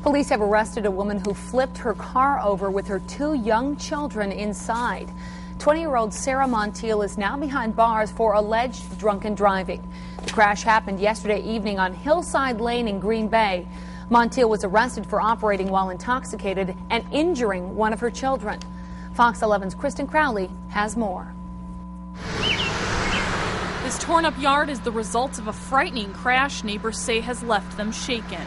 Police have arrested a woman who flipped her car over with her 2 young children inside. 20-year-old Sarah Montiel is now behind bars for alleged drunken driving. The crash happened yesterday evening on Hillside Lane in Green Bay. Montiel was arrested for operating while intoxicated and injuring one of her children. Fox 11's Kristen Crowley has more. This torn-up yard is the result of a frightening crash neighbors say has left them shaken.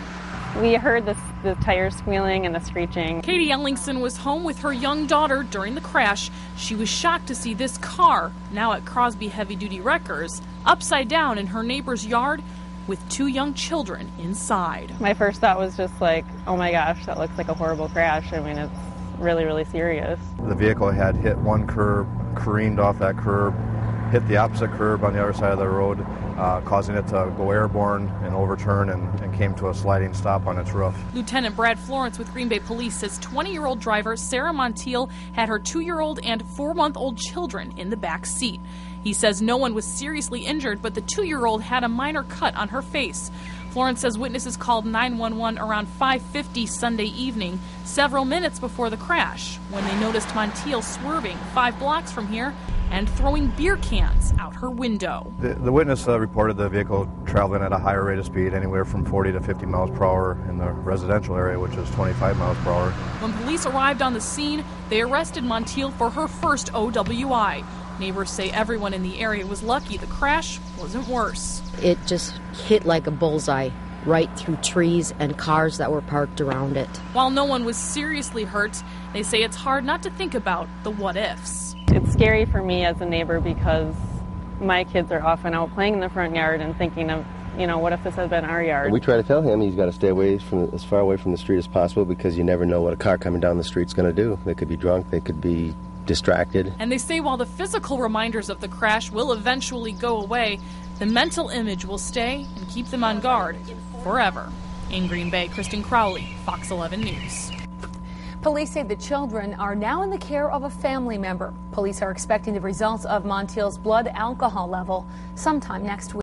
We heard the tires squealing and the screeching. Katie Ellingson was home with her young daughter during the crash. She was shocked to see this car, now at Crosby Heavy Duty Wreckers, upside down in her neighbor's yard with 2 young children inside. My first thought was just like, oh my gosh, that looks like a horrible crash. I mean, it's really, really serious. The vehicle had hit one curb, careened off that curb, hit the opposite curb on the other side of the road, causing it to go airborne and overturn and came to a sliding stop on its roof. Lieutenant Brad Florence with Green Bay Police says 20-year-old driver Sarah Montiel had her 2-year-old and 4-month-old children in the back seat. He says no one was seriously injured, but the 2-year-old had a minor cut on her face. Florence says witnesses called 911 around 5:50 Sunday evening, several minutes before the crash, when they noticed Montiel swerving 5 blocks from here and throwing beer cans out her window. The witness reported the vehicle traveling at a higher rate of speed, anywhere from 40 to 50 miles per hour in the residential area, which is 25 miles per hour. When police arrived on the scene, they arrested Montiel for her first OWI. Neighbors say everyone in the area was lucky the crash wasn't worse. It just hit like a bullseye right through trees and cars that were parked around it. While no one was seriously hurt, they say it's hard not to think about the what-ifs. It's scary for me as a neighbor because my kids are often out playing in the front yard and thinking of, what if this had been our yard? We try to tell him he's got to stay away as far away from the street as possible because you never know what a car coming down the street's going to do. They could be drunk, they could be distracted. And they say while the physical reminders of the crash will eventually go away, the mental image will stay and keep them on guard forever. In Green Bay, Kristen Crowley, Fox 11 News. Police say the children are now in the care of a family member. Police are expecting the results of Montiel's blood alcohol level sometime next week.